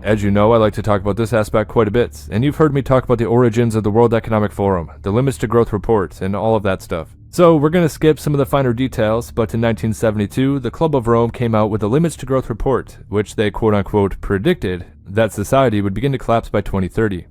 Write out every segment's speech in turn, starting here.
As you know, I like to talk about this aspect quite a bit, and you've heard me talk about the origins of the World Economic Forum, the Limits to Growth Report, and all of that stuff. So we're going to skip some of the finer details, but in 1972, the Club of Rome came out with the Limits to Growth Report, which they quote-unquote predicted that society would begin to collapse by 2030.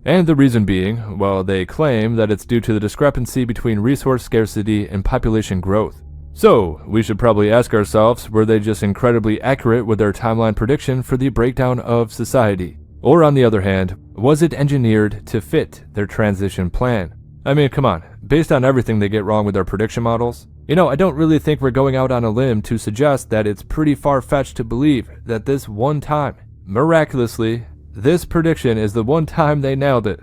And the reason being, well, they claim that it's due to the discrepancy between resource scarcity and population growth. So, we should probably ask ourselves, were they just incredibly accurate with their timeline prediction for the breakdown of society? Or on the other hand, was it engineered to fit their transition plan? I mean, come on, based on everything they get wrong with their prediction models, I don't really think we're going out on a limb to suggest that it's pretty far-fetched to believe that this one time, miraculously, this prediction is the one time they nailed it.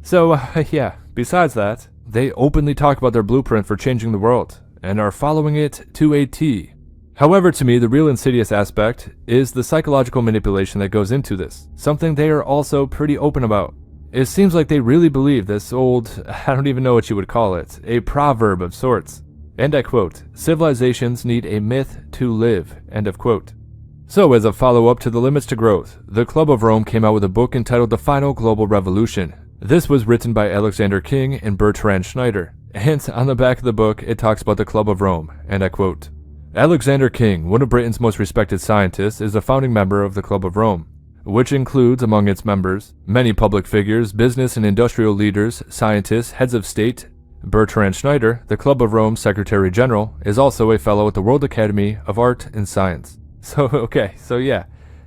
So, yeah, besides that, they openly talk about their blueprint for changing the world, and are following it to a T. However, to me, the real insidious aspect is the psychological manipulation that goes into this, something they are also pretty open about. It seems like they really believe this old, I don't even know what you would call it, a proverb of sorts. And I quote, "Civilizations need a myth to live," end of quote. So as a follow-up to the Limits to Growth, the Club of Rome came out with a book entitled The Final Global Revolution. This was written by Alexander King and Bertrand Schneider. And on the back of the book, it talks about the Club of Rome, and I quote, "Alexander King, one of Britain's most respected scientists, is a founding member of the Club of Rome, which includes among its members many public figures, business and industrial leaders, scientists, heads of state. Bertrand Schneider, the Club of Rome Secretary General, is also a fellow at the World Academy of Art and Science." So yeah,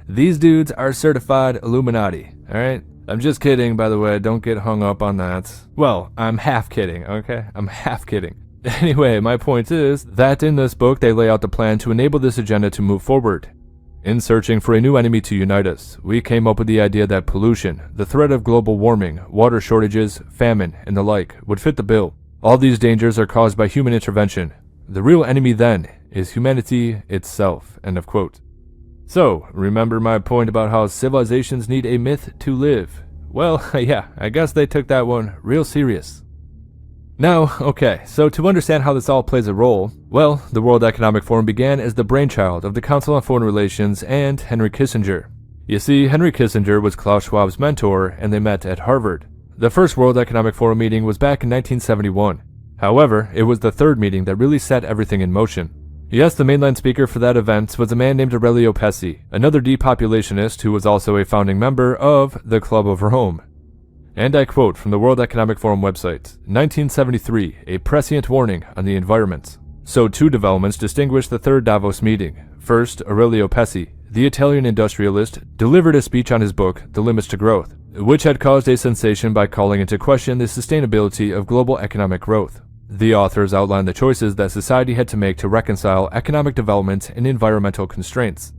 these dudes are certified Illuminati, alright? I'm just kidding, by the way, don't get hung up on that. Well, I'm half kidding, okay? I'm half kidding. Anyway, my point is that in this book they lay out the plan to enable this agenda to move forward. In searching for a new enemy to unite us, we came up with the idea that pollution, the threat of global warming, water shortages, famine, and the like would fit the bill. All these dangers are caused by human intervention. The real enemy then is humanity itself, end of quote. So, remember my point about how civilizations need a myth to live? Well, yeah, I guess they took that one real serious. Now, okay, so to understand how this all plays a role, well, the World Economic Forum began as the brainchild of the Council on Foreign Relations and Henry Kissinger. You see, Henry Kissinger was Klaus Schwab's mentor, and they met at Harvard. The first World Economic Forum meeting was back in 1971. However, it was the third meeting that really set everything in motion. Yes, the mainline speaker for that event was a man named Aurelio Pesci, another depopulationist who was also a founding member of the Club of Rome. And I quote from the World Economic Forum website, 1973, a prescient warning on the environment. So two developments distinguished the third Davos meeting. First, Aurelio Pesci, the Italian industrialist, delivered a speech on his book, The Limits to Growth, which had caused a sensation by calling into question the sustainability of global economic growth. The authors outlined the choices that society had to make to reconcile economic development and environmental constraints.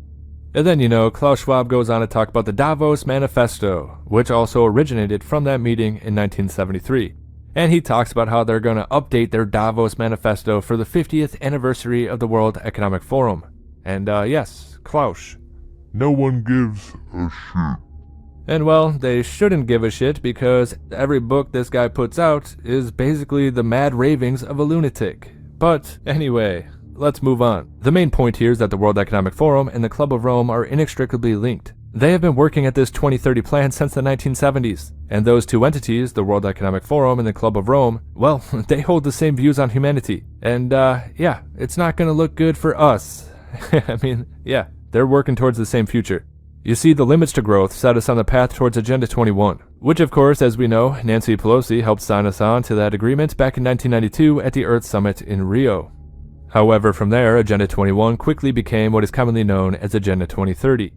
And then, Klaus Schwab goes on to talk about the Davos Manifesto, which also originated from that meeting in 1973. And he talks about how they're going to update their Davos Manifesto for the 50th anniversary of the World Economic Forum. And yes, Klaus. No one gives a shit. And well, they shouldn't give a shit because every book this guy puts out is basically the mad ravings of a lunatic. But anyway, let's move on. The main point here is that the World Economic Forum and the Club of Rome are inextricably linked. They have been working at this 2030 plan since the 1970s. And those two entities, the World Economic Forum and the Club of Rome, well, they hold the same views on humanity. And yeah, it's not gonna look good for us. I mean, yeah, they're working towards the same future. You see, the Limits to Growth set us on the path towards Agenda 21, which of course, as we know, Nancy Pelosi helped sign us on to that agreement back in 1992 at the Earth Summit in Rio. However, from there, Agenda 21 quickly became what is commonly known as Agenda 2030.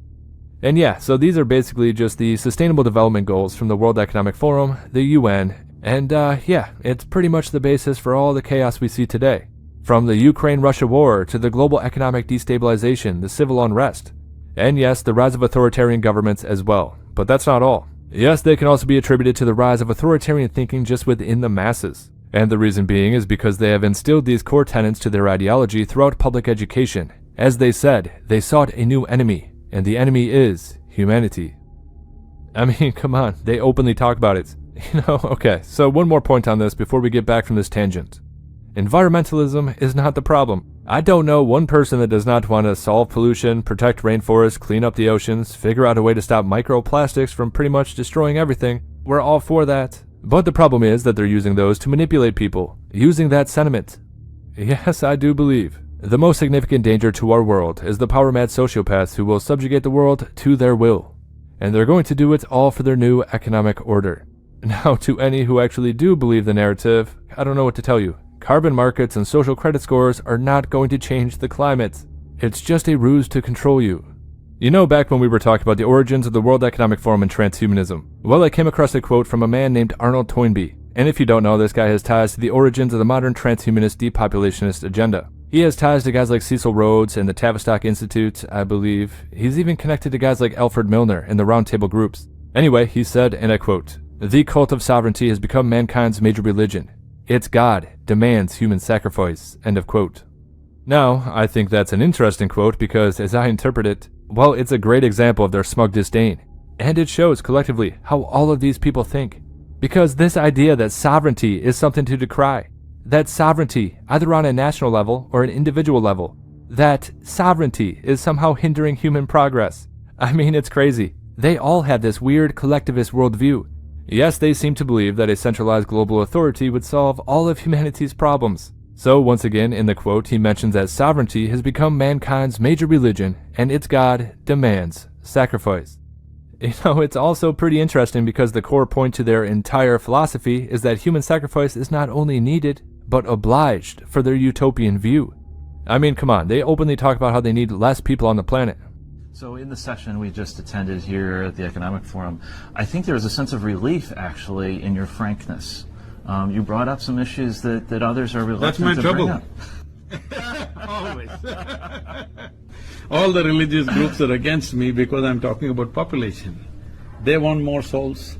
And yeah, so these are basically just the Sustainable Development Goals from the World Economic Forum, the UN, and yeah, it's pretty much the basis for all the chaos we see today. From the Ukraine-Russia war to the global economic destabilization, the civil unrest, and yes, the rise of authoritarian governments as well. But that's not all. Yes, they can also be attributed to the rise of authoritarian thinking just within the masses. And the reason being is because they have instilled these core tenets to their ideology throughout public education. As they said, they sought a new enemy, and the enemy is humanity. I mean, come on, they openly talk about it. Okay, so one more point on this before we get back from this tangent. Environmentalism is not the problem. I don't know one person that does not want to solve pollution, protect rainforests, clean up the oceans, figure out a way to stop microplastics from pretty much destroying everything. We're all for that. But the problem is that they're using those to manipulate people, using that sentiment. Yes, I do believe. The most significant danger to our world is the power-mad sociopaths who will subjugate the world to their will. And they're going to do it all for their new economic order. Now, to any who actually do believe the narrative, I don't know what to tell you. Carbon markets and social credit scores are not going to change the climate. It's just a ruse to control you. You know, back when we were talking about the origins of the World Economic Forum and transhumanism, well, I came across a quote from a man named Arnold Toynbee. And if you don't know, this guy has ties to the origins of the modern transhumanist depopulationist agenda. He has ties to guys like Cecil Rhodes and the Tavistock Institute, I believe. He's even connected to guys like Alfred Milner in the Round Table groups. Anyway, he said, and I quote, "The cult of sovereignty has become mankind's major religion. Its God demands human sacrifice." End of quote. Now, I think that's an interesting quote because, as I interpret it, well, it's a great example of their smug disdain. And it shows, collectively, how all of these people think. Because this idea that sovereignty is something to decry, that sovereignty, either on a national level or an individual level, that sovereignty is somehow hindering human progress. I mean, it's crazy. They all have this weird collectivist worldview. Yes, they seem to believe that a centralized global authority would solve all of humanity's problems. So once again, in the quote, he mentions that sovereignty has become mankind's major religion, and its God demands sacrifice. You know, it's also pretty interesting because the core point to their entire philosophy is that human sacrifice is not only needed, but obliged for their utopian view. I mean, come on, they openly talk about how they need less people on the planet. So in the session we just attended here at the Economic Forum, I think there was a sense of relief, actually, in your frankness. You brought up some issues that others are reluctant to bring up. Always. All the religious groups are against me because I'm talking about population. They want more souls.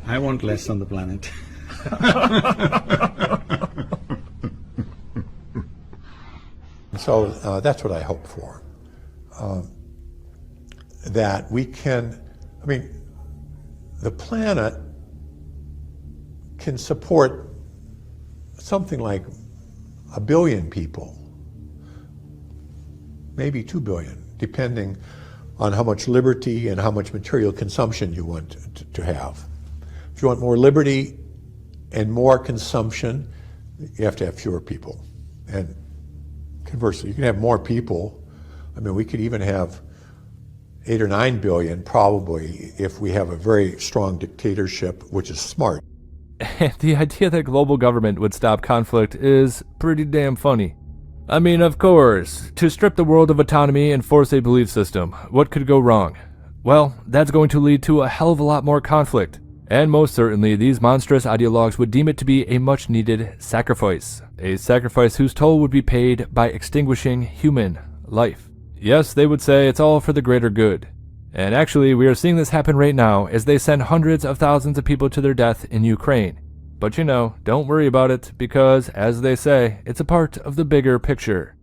I want less on the planet. So that's what I hope for. That we can, I mean, the planet can support something like 1 billion people, maybe 2 billion, depending on how much liberty and how much material consumption you want to have. If you want more liberty and more consumption, you have to have fewer people. And conversely, you can have more people. I mean, we could even have 8 or 9 billion probably if we have a very strong dictatorship, which is smart. And the idea that global government would stop conflict is pretty damn funny. I mean, of course, to strip the world of autonomy and force a belief system, what could go wrong? Well, that's going to lead to a hell of a lot more conflict. And most certainly, these monstrous ideologues would deem it to be a much-needed sacrifice. A sacrifice whose toll would be paid by extinguishing human life. Yes, they would say it's all for the greater good. And actually, we are seeing this happen right now as they send hundreds of thousands of people to their death in Ukraine. But you know, don't worry about it because, as they say, it's a part of the bigger picture.